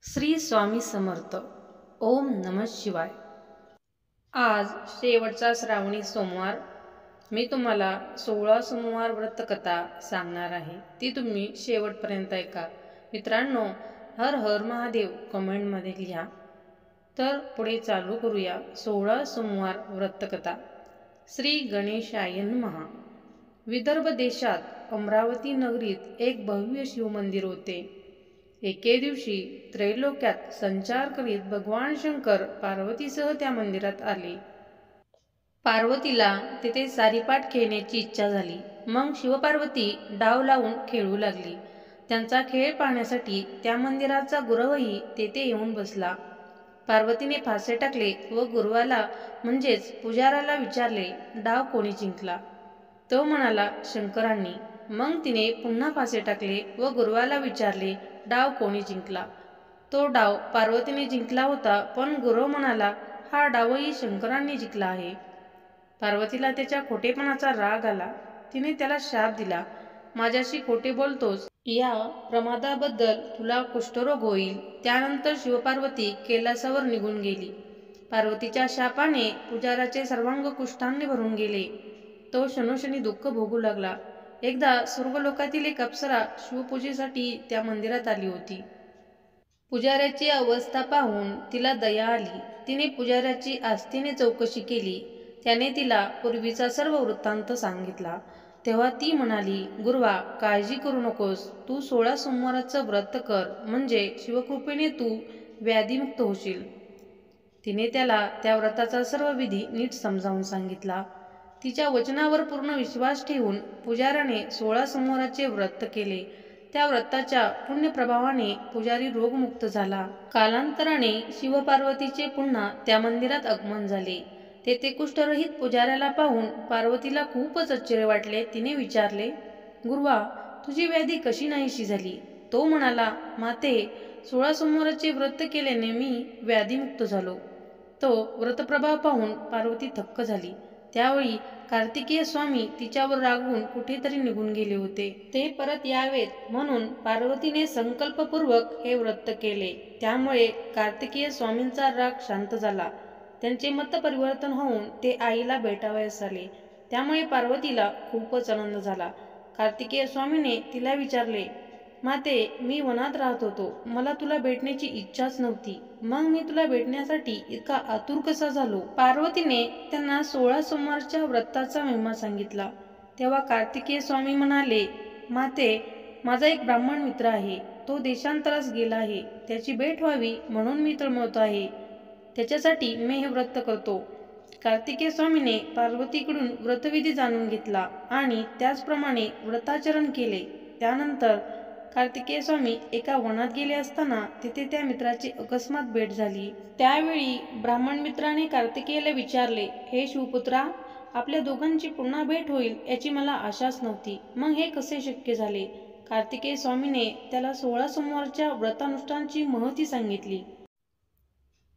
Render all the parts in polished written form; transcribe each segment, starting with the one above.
श्री स्वामी समर्थ. ओम नमः शिवाय. आज शेवटचा श्रावणी सोमवार. मी तुम्हाला 16 सोमवार व्रतकथा सांगणार आहे. ती तुम्ही शेवटपर्यंत ऐका. मित्रांनो, हर हर महादेव कमेंटमध्ये लिहा. तर पुढे चालू करूया 16 सोमवार व्रतकथा. श्री गणेशाय नमः. विदर्भ देशात अमरावती नगरीत एक भव्य शिवमंदिर होते. एके दिवशी त्रैलोक्यात संचार करीत भगवान शंकर पार्वतीसह त्या मंदिरात आले. पार्वतीला तेथे सारीपाट खेळण्याची इच्छा झाली. मग शिवपार्वती डाव लावून खेळू लागली. त्यांचा खेळ पाहण्यासाठी त्या मंदिराचा गुरवही तेथे येऊन बसला. पार्वतीने फासे टाकले व गुरुवाला म्हणजेच पुजाराला विचारले, डाव कोणी जिंकला? तो म्हणाला, शंकरांनी. मग तिने पुन्हा फासे टाकले व गुरुवाला विचारले, डाव कोणी जिंकला? तो डाव पार्वतीने जिंकला होता, पण गुरव म्हणाला, हा डावही शंकरांनी जिंकला आहे. पार्वतीला त्याच्या खोटेपणाचा राग आला. तिने त्याला शाप दिला, माझ्याशी खोटे बोलतोस, या प्रमादाबद्दल तुला कुष्ठरोग होईल. त्यानंतर शिवपार्वती कैलासावर निघून गेली. पार्वतीच्या शापाने पुजाराचे सर्वांग कुष्ठाने भरून गेले. तो क्षणोक्षणी दुःख भोगू लागला. एकदा स्वर्गलोकातील एक अप्सरा शिवपूजेसाठी त्या मंदिरात आली होती. पुजाऱ्याची अवस्था पाहून तिला दया आली. तिने पुजाऱ्याची आस्थेने चौकशी केली. त्याने तिला पूर्वीचा सर्व वृत्तांत सांगितला. तेव्हा ती म्हणाली, गुरुवा, काळजी करू नकोस. तू 16 सोमवाराचं व्रत कर, म्हणजे शिवकृपेने तू व्याधीमुक्त होशील. तिने त्याला त्या व्रताचा सर्व विधी नीट समजावून सांगितला. तिच्या वचनावर पूर्ण विश्वास ठेवून पुजाऱ्याने 16 सोमवाराचे व्रत केले. त्या व्रताच्या पुण्यप्रभावाने पुजारी रोगमुक्त झाला. कालांतराने शिवपार्वतीचे पुन्हा त्या मंदिरात आगमन झाले. तेथे कुष्ठरहित पुजाऱ्याला पाहून पार्वतीला खूपच आश्चर्य वाटले. तिने विचारले, गुरुवा, तुझी व्याधी कशी नाहीशी झाली? तो म्हणाला, माते, 16 सोमवाराचे व्रत केल्याने मी व्याधीमुक्त झालो. तो व्रतप्रभाव पाहून पार्वती थक्क झाली. त्यावेळी कार्तिकेय स्वामी तिच्यावर रागवून कुठेतरी निघून गेले होते. ते परत यावेत म्हणून पार्वतीने संकल्पपूर्वक हे व्रत केले. त्यामुळे कार्तिकेय स्वामींचा राग शांत झाला. त्यांचे मत परिवर्तन होऊन ते आईला भेटावयास आले. त्यामुळे पार्वतीला खूपच आनंद झाला. कार्तिकेय स्वामीने तिला विचारले, माते, मी वनात राहत होतो. मला तुला भेटण्याची इच्छाच नव्हती. मग मी तुला भेटण्यासाठी इतका आतुर कसा झालो? पार्वतीने त्यांना 16 सोमवारच्या व्रताचा महिमा सांगितला. तेव्हा कार्तिकेय स्वामी म्हणाले, माते, माझा एक ब्राह्मण मित्र आहे. तो देशांतरास गेला आहे. त्याची भेट व्हावी म्हणून मी तळमळत आहे. त्याच्यासाठी मी हे व्रत करतो. कार्तिकेय स्वामीने पार्वतीकडून व्रतविधी जाणून घेतला आणि त्याचप्रमाणे व्रताचरण केले. त्यानंतर कार्तिकेय स्वामी एका वनात गेले असताना तिथे त्या मित्राची अकस्मात भेट झाली. त्यावेळी ब्राह्मण मित्राने कार्तिकेयला विचारले, हे शिवपुत्रा, आपल्या दोघांची पुन्हा भेट होईल याची मला आशाच नव्हती. मग हे कसे शक्य झाले? कार्तिकेय स्वामीने त्याला 16 सोमवारच्या व्रतानुष्ठानाची महती सांगितली.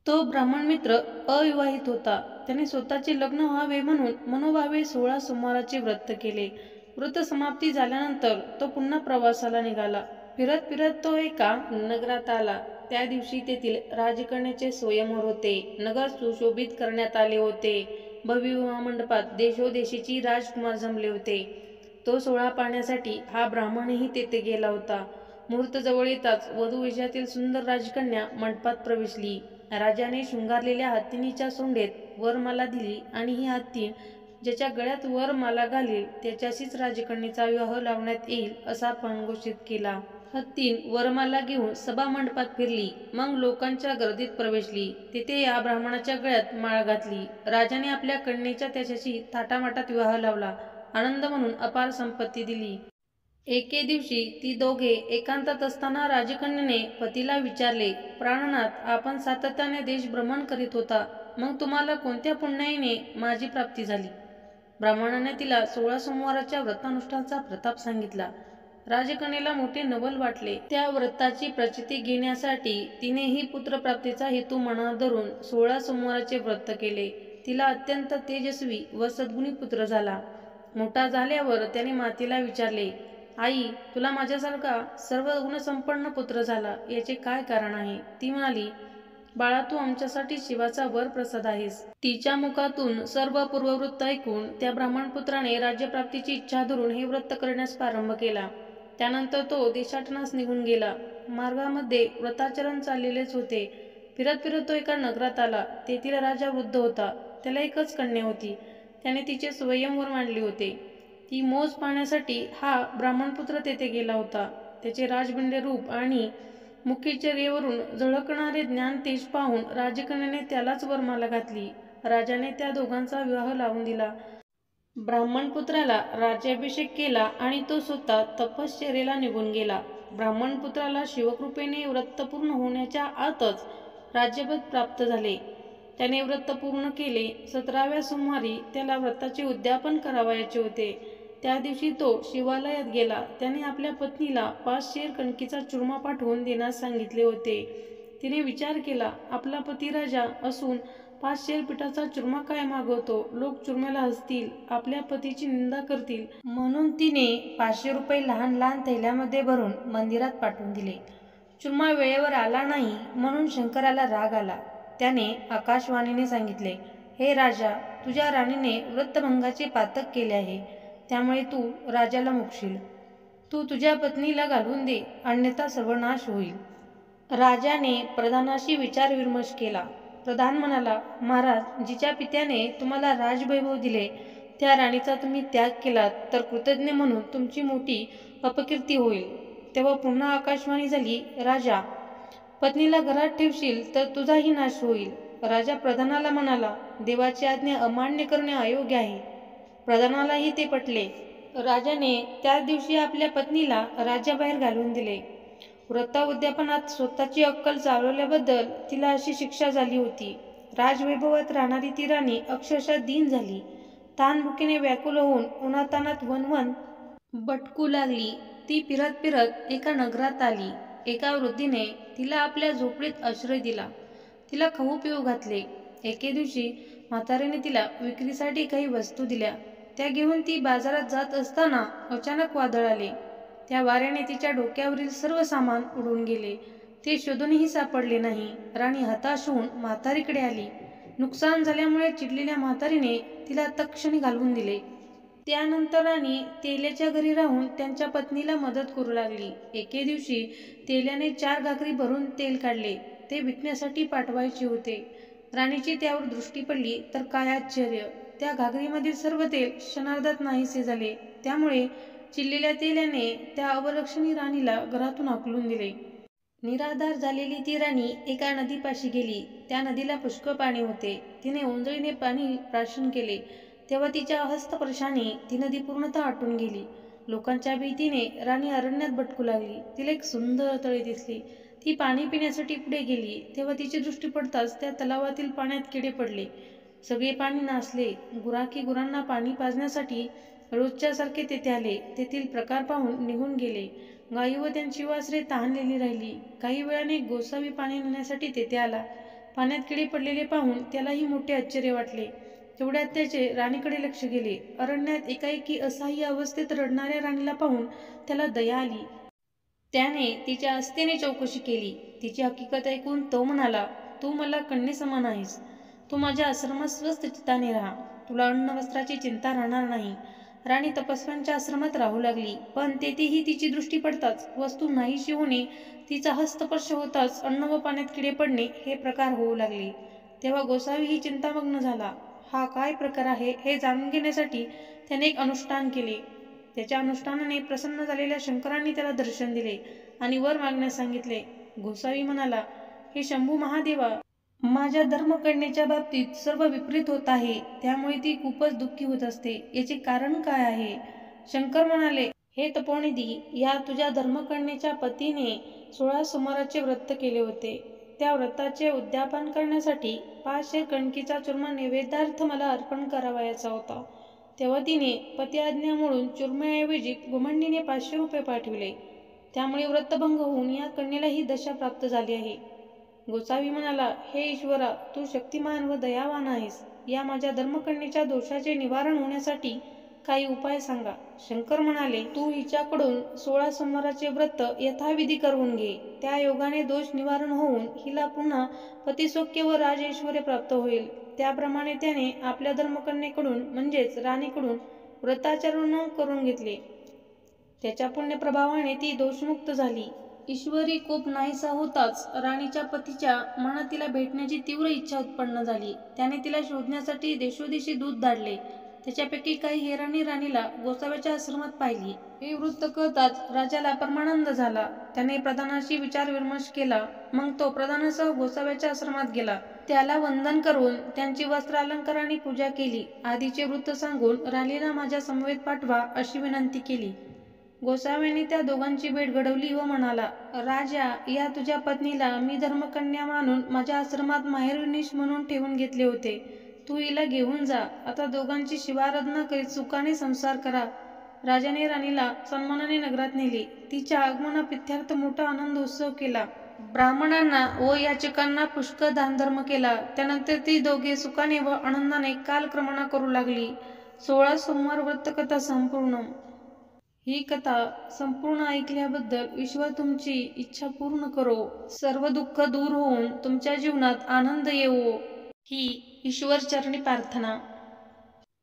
तो ब्राह्मण मित्र अविवाहित होता. त्याने स्वतःचे लग्न व्हावे म्हणून मनोभावे 16 सोमवाराचे व्रत केले. व्रत समाप्ती झाल्यानंतर तो पुन्हा प्रवासाला निघाला. फिरत फिरत तो एका नगरात आला. त्या दिवशी तेथील राजकन्याचे स्वयंवर होते. नगर सुशोभित करण्यात आले होते. भव्य विवाह मंडपात देशोदेशीची राजकुमार जमले होते. तो सोहळा पाहण्यासाठी हा ब्राह्मणही तेथे गेला होता. मुहूर्त जवळ येताच वधूवेशातील सुंदर राजकन्या मंडपात प्रवेशली. राजाने शृंगारलेल्या हत्तीणीच्या सोंडेत वरमाला दिली आणि ही हत्तीण ज्याच्या गळ्यात वरमाला घालील त्याच्याशीच राजकन्येचा विवाह लावण्यात येईल असा पण घोषित केला. हत्तीण वरमाला घेऊन सभा मंडपात फिरली. मग लोकांच्या गर्दीत प्रवेशली. तेथे या ब्राह्मणाच्या गळ्यात माळ घातली. राजाने आपल्या कन्येचा त्याच्याशी थाटामाटात विवाह लावला. आनंद म्हणून अपार संपत्ती दिली. एके दिवशी ती दोघे एकांतात असताना राजकन्येने पतीला विचारले, प्राणनाथ, आपण सातत्याने देश भ्रमण करीत होता. मग तुम्हाला कोणत्या पुण्याईने माझी प्राप्ती झाली? ब्राह्मणाने तिला 16 सोमवाराच्या व्रतानुष्ठानाचा प्रताप सांगितला. राजकन्येला मोठे नवल वाटले. त्या व्रताची प्रचिती घेण्यासाठी तिनेही पुत्रप्राप्तीचा हेतू मनात धरून 16 सोमवाराचे व्रत केले. तिला अत्यंत तेजस्वी व सद्गुणी पुत्र झाला. मोठा झाल्यावर त्याने मातेला विचारले, आई, तुला माझ्यासारखा सर्व गुणसंपन्न पुत्र झाला याचे काय कारण आहे? ती म्हणाली, बाळा, तू आमच्यासाठी शिवाचा वरप्रसाद आहेस. तिच्या मुखातून सर्व पूर्ववृत्त ऐकून त्या ब्राह्मणपुत्राने राज्यप्राप्तीची इच्छा धरून हे व्रत करण्यास प्रारंभ केला. त्यानंतर तो देशाटनास निघून गेला. मार्गामध्ये व्रताचरण चाललेलेच होते. फिरत फिरत तो एका नगरात आला. तेथील राजा वृद्ध होता. त्याला एकच कन्या होती. त्याने तिचे स्वयंवर मांडले होते. ती मोज पाहण्यासाठी हा ब्राह्मणपुत्र तेथे गेला होता. त्याचे राजबिंडे रूप आणि मुखचर्येवरून झळकणारे ज्ञान तेज पाहून राजकन्याने त्यालाच वरमाला घातली. राजाने त्या दोघांचा विवाह लावून दिला. ब्राह्मणपुत्राला राज्याभिषेक केला आणि तो स्वतः तपश्चर्येला निघून गेला. ब्राह्मणपुत्राला शिवकृपेने व्रत पूर्ण होण्याच्या आतच राज्यपद प्राप्त झाले. त्याने व्रत पूर्ण केले. 17व्या सोमवारी त्याला व्रताचे उद्यापन करावयाचे होते. त्या दिवशी तो शिवालयात गेला. त्याने आपल्या पत्नीला 5 शेर कणकीचा चूरमा पाठवून देण्यास सांगितले होते. तिने विचार केला, आपला पती राजा असून 5 शेर पिठाचा चूरमा काय मागवतो? लोक चुरम्याला हसतील, आपल्या पतीची निंदा करतील. म्हणून तिने 500 रुपये लहान लहान थैल्यामध्ये भरून मंदिरात पाठवून दिले. चुरमा वेळेवर आला नाही म्हणून शंकराला राग आला. त्याने आकाशवाणीने सांगितले, हे राजा, तुझ्या राणीने व्रतभंगाचे पातक केले आहे. त्यामुळे तू राजाला मुकशील. तू तुझ्या पत्नीला घालून दे, अन्यथा सर्वनाश होईल. राजाने प्रधानाशी विचारविमर्श केला. प्रधान म्हणाला, महाराज, जिच्या पित्याने तुम्हाला राजवैभव दिले त्या राणीचा तुम्ही त्याग केलात तर कृतज्ञ म्हणून तुमची मोठी अपकीर्ती होईल. तेव्हा पुन्हा आकाशवाणी झाली, राजा, पत्नीला घरात ठेवशील तर तुझाही नाश होईल. राजा प्रधानाला म्हणाला, देवाची आज्ञा अमान्य करणे अयोग्य आहे. प्रधानालाही ते पटले. राजाने त्याच दिवशी आपल्या पत्नीला राज्याबाहेर घालून दिले. व्रत उद्यापनात स्वतःची अक्कल चालवल्याबद्दल तिला अशी शिक्षा झाली होती. राजवैभवात राहणारी ती राणी अक्षरशः दीन झाली. ताणभुकेने व्याकुल होऊन उन्हातानात वणवण भटकू लागली. ती फिरत फिरत एका नगरात आली. एका वृद्धीने तिला आपल्या झोपडीत आश्रय दिला. तिला खाऊ पिऊ घातले. एके दिवशी म्हातारीने तिला विक्रीसाठी काही वस्तू दिल्या. त्या घेऊन ती बाजारात जात असताना अचानक वादळ आले. त्या वाऱ्याने तिच्या डोक्यावरील सर्व सामान उडून गेले. ते शोधूनही सापडले नाही. राणी हताश होऊन म्हातारीकडे आली. नुकसान झाल्यामुळे चिडलेल्या म्हातारीने तिला तत्क्षणी घालवून दिले. त्यानंतर राणी तेल्याच्या घरी राहून त्यांच्या पत्नीला मदत करू लागली. एके दिवशी तेल्याने 4 घागरी भरून तेल काढले. ते विकण्यासाठी पाठवायचे होते. राणीची त्यावर दृष्टी पडली तर काय आश्चर्य! त्या घागरीमधील सर्व तेल क्षणार्धात नाहीसे झाले. त्यामुळे चिडलेल्या तेल्याने त्या अवलक्षणी राणीला घरातून हाकलून दिले. निराधार झालेली ती राणी एका नदीपाशी गेली. त्या नदीला पुष्कळ पाणी होते. तिने ओंजळीने पाणी प्राशन केले. तेव्हा तिच्या हस्तस्पर्शाने ती नदी पूर्णतः आटून गेली. लोकांच्या भीतीने राणी अरण्यात भटकू लागली. तिला एक सुंदर तळे दिसले. ती पाणी पिण्यासाठी पुढे गेली. तेव्हा तिची दृष्टी पडताच त्या तलावातील पाण्यात किडे पडले. सगळे पाणी नासले. गुराखी गुरांना पाणी पाजण्यासाठी रोजच्यासारखे तेथे आले. तेथील प्रकार पाहून निघून गेले. गायी व त्यांची वासरे तहानलेली राहिली. काही वेळाने गोसावी पाणी नेण्यासाठी तेथे आला. पाण्यात किडे पडलेले पाहून त्यालाही मोठे आश्चर्य वाटले. तेवढ्यात त्याचे राणीकडे लक्ष गेले. अरण्यात एकाएकी असहाय्य अवस्थेत रडणाऱ्या राणीला पाहून त्याला दया आली. त्याने तिच्या आस्थेने चौकशी केली. तिची हकीकत ऐकून तो म्हणाला, तू मला कन्येसमान आहेस. तू माझ्या आश्रमात स्वस्थ चित्ताने राहा. तुला अन्न वस्त्राची चिंता राहणार नाही. राणी तपस्व्यांच्या आश्रमात राहू लागली. पण तेथेही तिची दृष्टी पडताच वस्तू नाहीशी होणे, तिचा हस्तस्पर्श होताच अन्न व पाण्यात किडे पडणे हे प्रकार होऊ लागले. तेव्हा गोसावीही चिंतामग्न झाला. हा काय प्रकार आहे हे जाणून घेण्यासाठी त्याने एक अनुष्ठान केले. त्याच्या अनुष्ठानाने प्रसन्न झालेल्या शंकरांनी त्याला दर्शन दिले आणि वर मागण्यास सांगितले. गोसावी म्हणाला, हे शंभू महादेवा, माझ्या धर्मकन्येच्या बाबतीत सर्व विपरीत होत आहे. त्यामुळे ती खूपच दुःखी होत असते. याचे कारण काय आहे? शंकर म्हणाले, हे तपोनिधी, या तुझ्या धर्मकन्येच्या पतीने 16 सोमवाराचे व्रत केले होते. त्या व्रताचे उद्यापन करण्यासाठी 5 शेर कणकीचा चूरमा नैवेद्यार्थ मला अर्पण करावयाचा होता. तेव्हा तिने पती आज्ञा मोडून चूरम्याऐवजी घुमंडीने 500 रुपये पाठविले. त्यामुळे व्रतभंग होऊन या कन्येला ही दशा प्राप्त झाली आहे. गोसावी म्हणाला, हे ईश्वरा, तू शक्तिमान व दयावान आहेस. या माझ्या धर्मकन्येच्या दोषाचे निवारण होण्यासाठी काही उपाय सांगा. शंकर म्हणाले, तू हिच्याकडून 16 सोमवाराचे व्रत यथाविधी करून घे. त्या योगाने दोष निवारण होऊन हिला पुन्हा पतिसौख्य व राजऐश्वर्य प्राप्त होईल. त्याप्रमाणे त्याने आपल्या धर्मकन्येकडून म्हणजेच राणीकडून व्रताचरण करून घेतले. त्याच्या पुण्यप्रभावाने ती दोषमुक्त झाली. ईश्वरी कोप नाहीसा होताच राणीच्या पतीच्या मनात तिला भेटण्याची तीव्र इच्छा उत्पन्न झाली. त्याने तिला शोधण्यासाठी देशोदेशी दूत धाडले. त्याच्यापैकी काही हेरांनी राणीला गोसाव्याच्या आश्रमात पाहिली. हे वृत्त कळताच राजाला परमानंद झाला. त्याने प्रधानाशी विचारविमर्श केला. मग तो प्रधानासह गोसाव्याच्या आश्रमात गेला. त्याला वंदन करून त्यांची वस्त्र अलंकाराने पूजा केली. आधीचे वृत्त सांगून राणीला माझ्या समवेत पाठवा अशी विनंती केली. गोसाव्याने त्या दोघांची भेट घडवली व म्हणाला, राजा, या तुझ्या पत्नीला मी धर्मकन्या मानून माझ्या आश्रमात माहेरविनीश म्हणून ठेवून घेतले होते. तू हिला घेऊन जा. आता दोघांची शिवाराधना करीत सुखाने संसार करा. राजाने राणीला सन्मानाने नगरात नेले. तिच्या आगमनाप्रित्यर्थ मोठा आनंद उत्सव केला. ब्राह्मणांना व याचकांना पुष्कळ दानधर्म केला. त्यानंतर ती दोघे सुखाने व आनंदाने कालक्रमणा करू लागली. 16 सोमवार व्रतकथा संपूर्ण. ही कथा संपूर्ण ऐकल्याबद्दल ईश्वर तुमची इच्छा पूर्ण करो. सर्व दुःख दूर होऊन तुमच्या जीवनात आनंद येवो, ही ईश्वर चरणी प्रार्थना.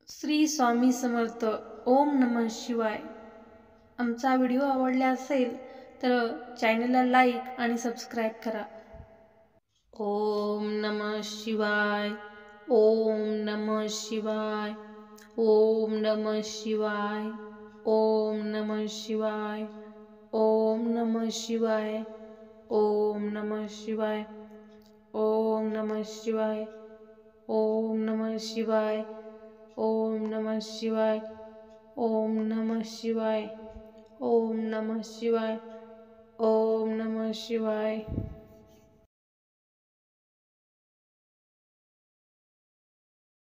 श्री स्वामी समर्थ. ओम नमः शिवाय. आमचा व्हिडिओ आवडला असेल तर चॅनलला लाईक आणि सबस्क्राईब करा. ओम नमः शिवाय. ओम नमः शिवाय. ओम नमः शिवाय. ओम नमः शिवाय. ओम नमः शिवाय. ओम नमः शिवाय. ओम नमः शिवाय. ओम नमः शिवाय. ओम नमः शिवाय. ओम नमः शिवाय. ओम नमः शिवाय. ओम नमः शिवाय.